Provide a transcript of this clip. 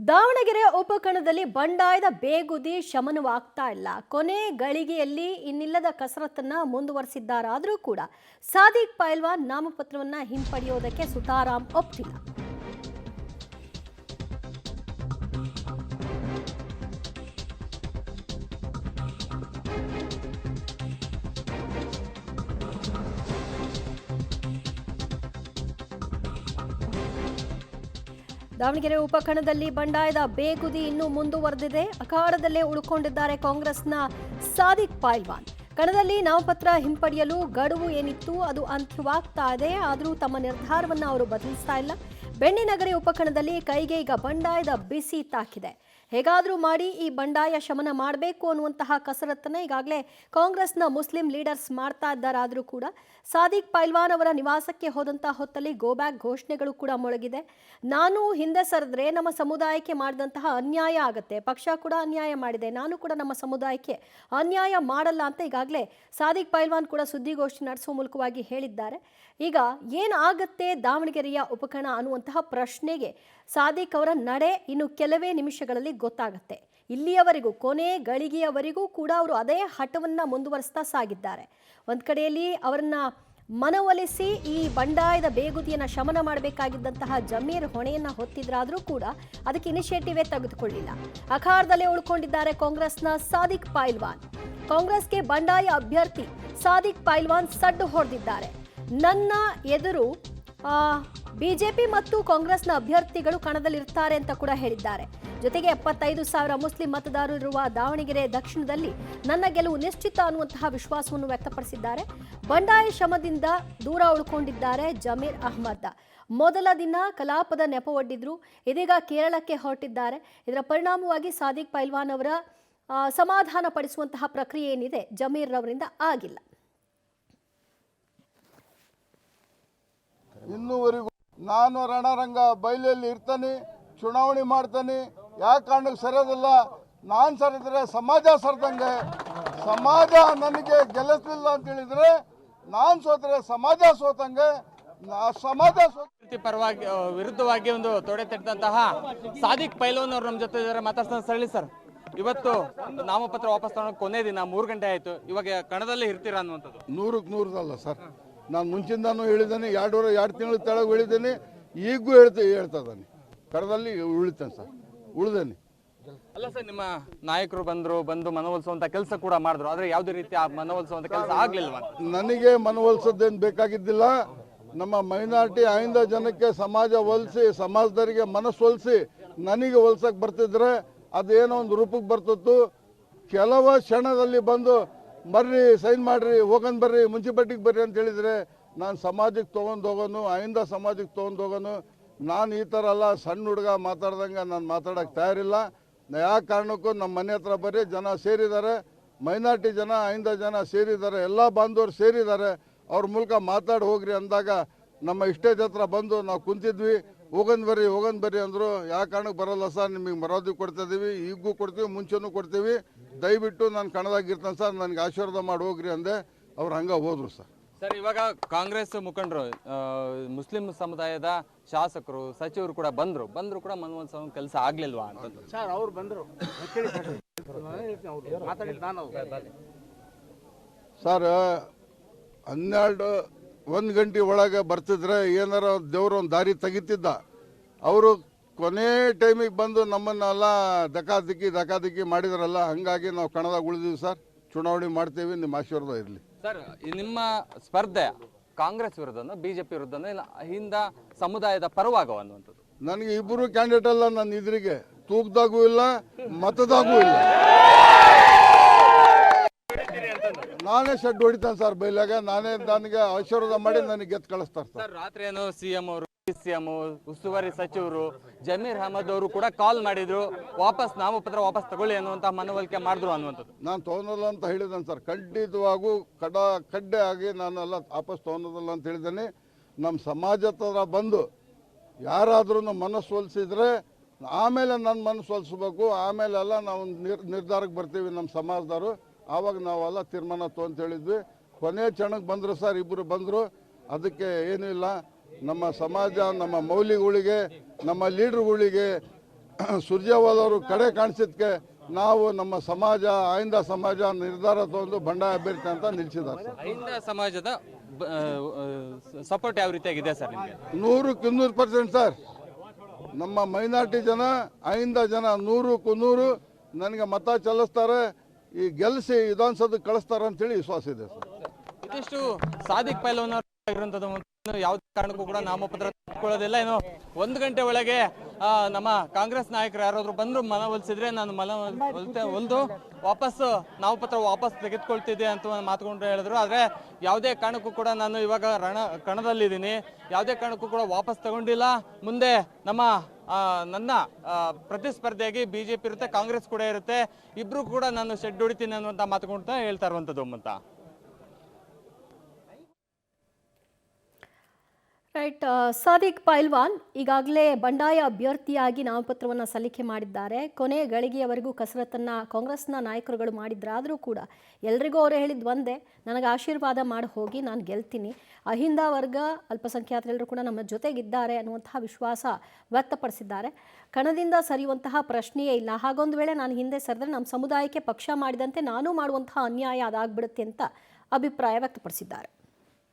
ದಾವಣಗೆರೆ ಉಪಕಣದಲ್ಲಿ ಬಂಡಾಯದ ಬೇಗುದಿ ಶಮನವಾಗ್ತಾ ಇಲ್ಲ. ಕೊನೆ ಗಳಿಗೆಯಲ್ಲಿ ಇನ್ನಿಲ್ಲದ ಕಸರತ್ತನ್ನ ಮುಂದುವರೆಸಿದ್ದಾರಾದರೂ ಕೂಡ ಸಾದಿಕ್ ಪೈಲ್ವಾನ್ ನಾಮಪತ್ರವನ್ನ ಹಿಂಪಡೆಯೋದಕ್ಕೆ ಸುತಾರಾಮ್ ಒಪ್ಪಿಲ್ಲ. ದಾವಣಗೆರೆ ಉಪಕಣದಲ್ಲಿ ಬಂಡಾಯದ ಬೇಗುದಿ ಇನ್ನೂ ಮುಂದುವರೆದಿದೆ. ಅಖಾಡದಲ್ಲೇ ಉಳ್ಕೊಂಡಿದ್ದಾರೆ ಕಾಂಗ್ರೆಸ್ನ ಸಾದಿಕ್ ಪೈಲ್ವಾನ್. ಕಣದಲ್ಲಿ ನಾಮಪತ್ರ ಹಿಂಪಡೆಯಲು ಗಡುವು ಏನಿತ್ತು ಅದು ಅಂತ್ಯವಾಗ್ತಾ ಇದೆ. ಆದರೂ ತಮ್ಮ ನಿರ್ಧಾರವನ್ನು ಅವರು ಬದಲಿಸ್ತಾ ಇಲ್ಲ. ಬೆಣ್ಣಿನಗರಿ ಉಪಕಣದಲ್ಲಿ ಕೈಗೆ ಈಗ ಬಂಡಾಯದ ಬಿಸಿ ತಾಕಿದೆ. ಹೇಗಾದರೂ ಮಾಡಿ ಈ ಬಂಡಾಯ ಶಮನ ಮಾಡಬೇಕು ಅನ್ನುವಂತಹ ಕಸರತ್ತನ್ನು ಈಗಾಗಲೇ ಕಾಂಗ್ರೆಸ್ನ ಮುಸ್ಲಿಂ ಲೀಡರ್ಸ್ ಮಾಡ್ತಾ ಇದ್ದಾರಾದರೂ ಕೂಡ ಸಾದಿಕ್ ಪೈಲ್ವಾನ್ ಅವರ ನಿವಾಸಕ್ಕೆ ಹೋದಂತಹ ಹೊತ್ತಲ್ಲಿ ಗೋಬ್ಯಾಕ್ ಘೋಷಣೆಗಳು ಕೂಡ ಮೊಳಗಿದೆ. ನಾನು ಹಿಂದೆ ಸರಿದ್ರೆ ನಮ್ಮ ಸಮುದಾಯಕ್ಕೆ ಮಾಡಿದಂತಹ ಅನ್ಯಾಯ ಆಗುತ್ತೆ, ಪಕ್ಷ ಕೂಡ ಅನ್ಯಾಯ ಮಾಡಿದೆ, ನಾನು ಕೂಡ ನಮ್ಮ ಸಮುದಾಯಕ್ಕೆ ಅನ್ಯಾಯ ಮಾಡಲ್ಲ ಅಂತ ಈಗಾಗಲೇ ಸಾದಿಕ್ ಪೈಲ್ವಾನ್ ಕೂಡ ಸುದ್ದಿಗೋಷ್ಠಿ ನಡೆಸುವ ಮೂಲಕವಾಗಿ ಹೇಳಿದ್ದಾರೆ. ಈಗ ಏನಾಗತ್ತೆ ದಾವಣಗೆರೆಯ ಉಪಕಣ ಅನ್ನುವಂತಹ ಪ್ರಶ್ನೆಗೆ ಸಾದಿಕ್ ಅವರ ನಡೆ ಇನ್ನು ಕೆಲವೇ ನಿಮಿಷಗಳಲ್ಲಿ ಗೊತ್ತಾಗುತ್ತೆ. ಇಲ್ಲಿಯವರೆಗೂ ಕೊನೆ ಗಳಿಗೆಯವರೆಗೂ ಕೂಡ ಅವರು ಅದೇ ಹಠವನ್ನ ಮುಂದುವರಿಸ್ತಾ ಸಾಗಿದ್ದಾರೆ. ಒಂದ್ ಕಡೆಯಲ್ಲಿ ಅವರನ್ನ ಮನವೊಲಿಸಿ ಈ ಬಂಡಾಯದ ಬೇಗುದಿಯನ್ನು ಶಮನ ಮಾಡಬೇಕಾಗಿದ್ದಂತಹ ಜಮೀರ್ ಹೊಣೆಯನ್ನ ಹೊತ್ತಿದ್ರಾದರೂ ಕೂಡ ಅದಕ್ಕೆ ಇನಿಷಿಯೇಟಿವೇ ತೆಗೆದುಕೊಳ್ಳಿಲ್ಲ. ಅಖಾಡದಲ್ಲೇ ಉಳ್ಕೊಂಡಿದ್ದಾರೆ ಕಾಂಗ್ರೆಸ್ನ ಸಾದಿಕ್ ಪೈಲ್ವಾನ್. ಕಾಂಗ್ರೆಸ್ಗೆ ಬಂಡಾಯ ಅಭ್ಯರ್ಥಿ ಸಾದಿಕ್ ಪೈಲ್ವಾನ್ ಸಡ್ಡು ಹೊಡೆದಿದ್ದಾರೆ. ನನ್ನ ಎದುರು ಬಿಜೆಪಿ ಮತ್ತು ಕಾಂಗ್ರೆಸ್ನ ಅಭ್ಯರ್ಥಿಗಳು ಕಣದಲ್ಲಿರ್ತಾರೆ ಅಂತ ಕೂಡ ಹೇಳಿದ್ದಾರೆ. ಜೊತೆಗೆ 75,000 ಮುಸ್ಲಿಂ ಮತದಾರರಿರುವ ದಾವಣಗೆರೆ ದಕ್ಷಿಣದಲ್ಲಿ ನನ್ನ ಗೆಲುವು ನಿಶ್ಚಿತ ಅನ್ನುವಂತಹ ವಿಶ್ವಾಸವನ್ನು ವ್ಯಕ್ತಪಡಿಸಿದ್ದಾರೆ. ಬಂಡಾಯ ಶಮದಿಂದ ದೂರ ಉಳ್ಕೊಂಡಿದ್ದಾರೆ ಜಮೀರ್ ಅಹ್ಮದ್. ಮೊದಲ ದಿನ ಕಲಾಪದ ನೆಪವೊಡ್ಡಿದ್ರು, ಇದೀಗ ಕೇರಳಕ್ಕೆ ಹೊರಟಿದ್ದಾರೆ. ಇದರ ಪರಿಣಾಮವಾಗಿ ಸಾದಿಕ್ ಪೈಲ್ವಾನ್ ಅವರ ಸಮಾಧಾನ ಪಡಿಸುವಂತಹ ಪ್ರಕ್ರಿಯೆ ಏನಿದೆ ಜಮೀರ್ ರವರಿಂದ ಆಗಿಲ್ಲ. ಇನ್ನೂವರೆಗೂ ನಾನು ರಣರಂಗ ಬಯಲಲ್ಲಿ ಇರ್ತಾನೆ, ಚುನಾವಣೆ ಮಾಡ್ತಾನೆ. ಯಾವ ಕಾರಣಕ್ಕೆ ಸರಿಯೋದಿಲ್ಲ. ನಾನು ಸರಿದ್ರೆ ಸಮಾಜ ಸರಿದಂಗೆ. ಸಮಾಜ ನನಗೆ ಗೆಲ್ಲಿಸಲಿಲ್ಲ ಅಂತ ಹೇಳಿದ್ರೆ ನಾನು ಸೋತ್ರೆ ಸಮಾಜ ಸೋತಂಗೆ. ಸಮಾಜ ಪರವಾಗಿ ವಿರುದ್ಧವಾಗಿ ಒಂದು ತೊಡೆ ತಟ್ಟಂತಹ ಸಾದಿಕ್ ಪೈಲ್ವಾನ್ ಅವರು ನಮ್ಮ ಜೊತೆ ಇದ್ದಾರೆ. ಮಾತಾಡ್ತಾ ಸರಳಿ ಸರ್, ಇವತ್ತು ನಾಮಪತ್ರ ವಾಪಸ್ ತಗೊಳ್ಳೋ ಕೊನೆ ದಿನ 3 ಗಂಟೆ ಆಯ್ತು. ಇವಾಗ ಕಣದಲ್ಲಿ ಇರ್ತೀರಾ ಅನ್ನುವಂಥದ್ದು? 100ಕ್ಕೆ 100 ಸರ್. ನಾನು ಮುಂಚಿಂದಾನು ಹೇಳಿದ್ದೇನೆ, 2 ತಿಂಗಳ ತೆಳಗೆ ಹೇಳಿದ್ದೇನೆ, ಈಗೂ ಹೇಳ್ತಾನೆ ಕಡದಲ್ಲಿ ಉಳಿತೇನೆ ಸರ್, ಉಳಿದೇನೆ. ಅಲ್ಲ ಸರ್, ನಿಮ್ಮ ನಾಯಕರು ಬಂದು ಮನವೊಲಿಸುವಂತ ಕೆಲಸ ಕೂಡ ಮಾಡಿದ್ರು, ಆದ್ರೆ ಯಾವುದೇ ರೀತಿ ಆ ಮನವೊಲಿಸುವಂತ ಕೆಲಸ ಆಗ್ಲಿಲ್ವಾ? ನನಗೆ ಮನವೊಲಿಸೋದೇನು ಬೇಕಾಗಿದ್ದಿಲ್ಲ. ನಮ್ಮ ಮೈನಾರಿಟಿ 5 ಜನಕ್ಕೆ ಸಮಾಜ ಒಲಿಸಿ, ಸಮಾಜದವರಿಗೆ ಮನಸ್ಸೊಲಿಸಿ ನನಗೆ ಒಲ್ಸಕ್ಕೆ ಬರ್ತಿದ್ರೆ ಅದೇನೋ ಒಂದು ರೂಪಕ್ಕೆ ಬರ್ತಿತ್ತು. ಕೆಲವು ಕ್ಷಣದಲ್ಲಿ ಬಂದು ಬರ್ರಿ ಸೈನ್ ಮಾಡ್ರಿ, ಹೋಗೋಣ ಬರ್ರಿ, ಮುನ್ಸಿಪಾಲ್ಟಿಗೆ ಬರ್ರಿ ಅಂತ ಹೇಳಿದರೆ ನಾನು ಸಮಾಜಕ್ಕೆ ತೊಗೊಂಡು ಹೋಗೋನು, 5 ಸಮಾಜಕ್ಕೆ ತೊಗೊಂಡು ಹೋಗೋನು. ನಾನು ಈ ಥರ ಅಲ್ಲ, ಸಣ್ಣ ಹುಡುಗ ಮಾತಾಡ್ದಂಗೆ ನಾನು ಮಾತಾಡೋಕ್ಕೆ ತಯಾರಿಲ್ಲ. ಯಾವ ಕಾರಣಕ್ಕೂ ನಮ್ಮ ಮನೆ ಹತ್ರ ಬರ್ರಿ, ಜನ ಸೇರಿದ್ದಾರೆ, ಮೈನಾರಿಟಿ ಜನ 5 ಜನ ಸೇರಿದ್ದಾರೆ, ಎಲ್ಲ ಬಾಂಧವರು ಸೇರಿದ್ದಾರೆ, ಅವ್ರ ಮೂಲಕ ಮಾತಾಡಿ ಹೋಗ್ರಿ ಅಂದಾಗ ನಮ್ಮ ಸ್ಟೇಜ್ ಹತ್ರ ಬಂದು ನಾವು ಕುಂತಿದ್ವಿ. ಹೋಗೋಣ ಬರ್ರಿ ಅಂದರು. ಯಾವ ಕಾರಣಕ್ಕೆ ಬರೋಲ್ಲ ಸರ್, ನಿಮಗೆ ಮರೋದಿ ಕೊಡ್ತಾ ಇದ್ದೀವಿ, ಈಗೂ ಕೊಡ್ತೀವಿ, ಮುಂಚೆನೂ ಕೊಡ್ತೀವಿ, ದಯವಿಟ್ಟು ನಾನು ಕಣದಾಗಿರ್ತೇನೆ ಸರ್, ನನಗೆ ಆಶೀರ್ವಾದ ಮಾಡಿ ಹೋಗ್ರಿ ಅಂದೆ. ಅವ್ರು ಹಂಗೆ ಹೋದ್ರು ಸರ್. ಸರ್, ಇವಾಗ ಕಾಂಗ್ರೆಸ್ ಮುಖಂಡರು, ಮುಸ್ಲಿಂ ಸಮುದಾಯದ ಶಾಸಕರು, ಸಚಿವರು ಕೂಡ ಬಂದ್ರು ಕೂಡ ಮನವೊಲಿಸೋ ಕೆಲಸ ಆಗ್ಲಿಲ್ವಾ ಅಂತ ಸರ್? ಅವ್ರು ಬಂದರು ಸರ್. 1 ಗಂಟೆ ಒಳಗೆ ಬರ್ತಿದ್ರೆ ಏನಾರ ದೇವ್ರ ಒಂದು ದಾರಿ ತೆಗಿತಿದ್ದ. ಅವರು ಕೊನೆ ಟೈಮಿಗೆ ಬಂದು ನಮ್ಮನ್ನೆಲ್ಲ ದಕಾದಿಕ್ಕಿ ಮಾಡಿದ್ರಲ್ಲ, ಹಂಗಾಗಿ ನಾವು ಕಣದಾಗ ಉಳಿದೀವಿ ಸರ್. ಚುನಾವಣೆ ಮಾಡ್ತೀವಿ, ನಿಮ್ಮ ಆಶೀರ್ವಾದ ಇರಲಿ ಸರ್. ನಿಮ್ಮ ಸ್ಪರ್ಧೆ ಕಾಂಗ್ರೆಸ್ ವಿರುದ್ಧನೋ ಬಿಜೆಪಿ ವಿರುದ್ಧನೋ ಇಲ್ಲ ಹಿಂದ ಸಮುದಾಯದ ಪರವಾಗೋ ಅನ್ನುವಂಥದ್ದು? ನನಗೆ ಇಬ್ಬರು ಕ್ಯಾಂಡಿಡೇಟ್ ಅಲ್ಲ, ನನ್ನ ಇದ್ರಿಗೆ ತೂಕದಾಗೂ ಇಲ್ಲ, ಮತದಾಗೂ ಇಲ್ಲ. ನಾನೇ ಶೆಡ್ ಹೊಡಿತೇನೆ ಸರ್ ಬೈಲಾಗ. ನನಗೆ ಆಶೀರ್ವಾದ ಮಾಡಿ ನನಗೆ ಗೆದ್ದು ಕಳಿಸ್ತಾರೆ ಸರ್. ರಾತ್ರಿ ಏನು ಸಿಎಂ ಅವರು, ಸಿಎಂ, ಉಸ್ತುವಾರಿ ಸಚಿವರು ಜಮೀರ್ ಅಹಮದ್ ಅವರು ಕೂಡ ಕಾಲ್ ಮಾಡಿದ್ರು, ನಾಮಪತ್ರ ವಾಪಸ್ ತಗೊಳ್ಳಿ ಅನ್ನುವಂತ ಮನವೊಲಿಕೆ ಮಾಡಿದ್ರು ಅನ್ನುವಂಥದ್ದು. ನಾನು ತೊಗೊಳಲ್ಲ ಅಂತ ಹೇಳಿದ್ದೇನೆ ಸರ್. ಖಂಡಿತವಾಗೂ ಕಡ್ಡೆ ಆಗಿ ನಾನೆಲ್ಲ ವಾಪಸ್ ತೊಗೊಳೋದಲ್ಲ ಅಂತ ಹೇಳಿದ್ದೇನೆ. ನಮ್ಮ ಸಮಾಜ ಹತ್ರ ಬಂದು ಯಾರಾದ್ರೂ ಮನಸ್ಸೊಲಿಸಿದ್ರೆ ಆಮೇಲೆ ನನ್ನ ಮನಸ್ಸೊಲಿಸ್ಬೇಕು, ಆಮೇಲೆಲ್ಲ ನಾವು ನಿರ್ಧಾರಕ್ಕೆ ಬರ್ತೀವಿ ನಮ್ಮ ಸಮಾಜದವರು. ಆವಾಗ ನಾವೆಲ್ಲ ತೀರ್ಮಾನ ತೊಗೊಂತ ಹೇಳಿದ್ವಿ. ಕೊನೆ ಕ್ಷಣಕ್ಕೆ ಬಂದರು ಸರ್, ಇಬ್ಬರು ಬಂದರು. ಅದಕ್ಕೆ ಏನೂ ಇಲ್ಲ, ನಮ್ಮ ಸಮಾಜ, ನಮ್ಮ ಮೌಲ್ಯಗಳಿಗೆ, ನಮ್ಮ ಲೀಡ್ರುಗಳಿಗೆ ಸುರ್ಜೇವಾಲ ಅವರು ಕಡೆ ಕಾಣಿಸಿದ್ಕೆ ನಾವು ನಮ್ಮ ಸಮಾಜ ಆಯಿಂದ ಸಮಾಜ ನಿರ್ಧಾರ ತಗೊಂಡು ಬಂಡಾಯ ಅಭ್ಯರ್ಥಿ ಅಂತ ನಿಲ್ಲಿಸಿದ್ದಾರೆ ಸರ್. ಅಹಿಂದ ಸಮಾಜದ ಸಪೋರ್ಟ್ ಯಾವ ರೀತಿಯಾಗಿದೆ ಸರ್ ನಿಮಗೆ? 100ಕ್ಕೆ 200% ಸರ್. ನಮ್ಮ ಮೈನಾರಿಟಿ ಜನ ಅಹಿಂದ ಜನ 100ಕ್ಕೂ 100 ನನಗೆ ಮತ ಚಲಿಸ್ತಾರೆ, ಈ ಗೆಲ್ಲಿಸಿ ವಿಧಾನಸೌಧಕ್ಕೆ ಕಳಿಸ್ತಾರೆ ಅಂತೇಳಿ ವಿಶ್ವಾಸ ಇದೆ ಸರ್. ಇದಿಷ್ಟು ಸಾದಿಕ್ ಪೈಲ್ವಾನ್ ಆಗಿರುವಂಥದ್ದು. ಯಾವುದೇ ಕಾರಣಕ್ಕೂ ಕೂಡ ನಾಮಪತ್ರ ತಗೊಳ್ಳೋದಿಲ್ಲ. ಏನು 1 ಗಂಟೆ ಒಳಗೆ ನಮ್ಮ ಕಾಂಗ್ರೆಸ್ ನಾಯಕರು ಯಾರಾದ್ರೂ ಬಂದ್ರು ಮನವೊಲಿಸಿದ್ರೆ ನಾನು ಒಲ್ದು ವಾಪಸ್ ನಾಮಪತ್ರ ವಾಪಸ್ ತೆಗೆದುಕೊಳ್ತಿದ್ದೆ ಅಂತ ಮಾತುಕೊಂಡು ಹೇಳಿದ್ರು. ಆದರೆ ಯಾವುದೇ ಕಾರಣಕ್ಕೂ ಕೂಡ ನಾನು ಇವಾಗ ಕಣದಲ್ಲಿದ್ದೀನಿ, ಯಾವುದೇ ಕಾರಣಕ್ಕೂ ಕೂಡ ವಾಪಸ್ ತಗೊಂಡಿಲ್ಲ. ಮುಂದೆ ನನ್ನ ಪ್ರತಿಸ್ಪರ್ಧಿಯಾಗಿ ಬಿಜೆಪಿ ಇರುತ್ತೆ, ಕಾಂಗ್ರೆಸ್ ಕೂಡ ಇರುತ್ತೆ, ಇಬ್ರು ಕೂಡ ನಾನು ಶೆಡ್ ಹೊಡಿತೀನಿ ಅನ್ನುವಂಥ ಮಾತುಕೊಂಡು ಹೇಳ್ತಾ ಇರುವಂಥದ್ದು ಅಂತ. ರೈಟ್. ಸಾದಿಕ್ ಪೈಲ್ವಾನ್ ಈಗಾಗಲೇ ಬಂಡಾಯ ಅಭ್ಯರ್ಥಿಯಾಗಿ ನಾಮಪತ್ರವನ್ನು ಸಲ್ಲಿಕೆ ಮಾಡಿದ್ದಾರೆ. ಕೊನೆ ಗಳಿಗೆಯವರೆಗೂ ಕಸರತ್ತನ್ನು ಕಾಂಗ್ರೆಸ್ನ ನಾಯಕರುಗಳು ಮಾಡಿದ್ರಾದರೂ ಕೂಡ ಎಲ್ರಿಗೂ ಅವರು ಹೇಳಿದ್ದು ಒಂದೇ, ನನಗೆ ಆಶೀರ್ವಾದ ಮಾಡಿ ಹೋಗಿ, ನಾನು ಗೆಲ್ತೀನಿ, ಅಹಿಂದ ವರ್ಗ ಅಲ್ಪಸಂಖ್ಯಾತರೆಲ್ಲರೂ ಕೂಡ ನಮ್ಮ ಜೊತೆಗಿದ್ದಾರೆ ಅನ್ನುವಂತಹ ವಿಶ್ವಾಸ ವ್ಯಕ್ತಪಡಿಸಿದ್ದಾರೆ. ಕಣದಿಂದ ಸರಿಯುವಂತಹ ಪ್ರಶ್ನೆಯೇ ಇಲ್ಲ. ಹಾಗೊಂದು ವೇಳೆ ನಾನು ಹಿಂದೆ ಸರಿದ್ರೆ ನಮ್ಮ ಸಮುದಾಯಕ್ಕೆ ಪಕ್ಷ ಮಾಡಿದಂತೆ ನಾನು ಮಾಡುವಂತಹ ಅನ್ಯಾಯ ಅದಾಗ್ಬಿಡುತ್ತೆ ಅಂತ ಅಭಿಪ್ರಾಯ ವ್ಯಕ್ತಪಡಿಸಿದ್ದಾರೆ.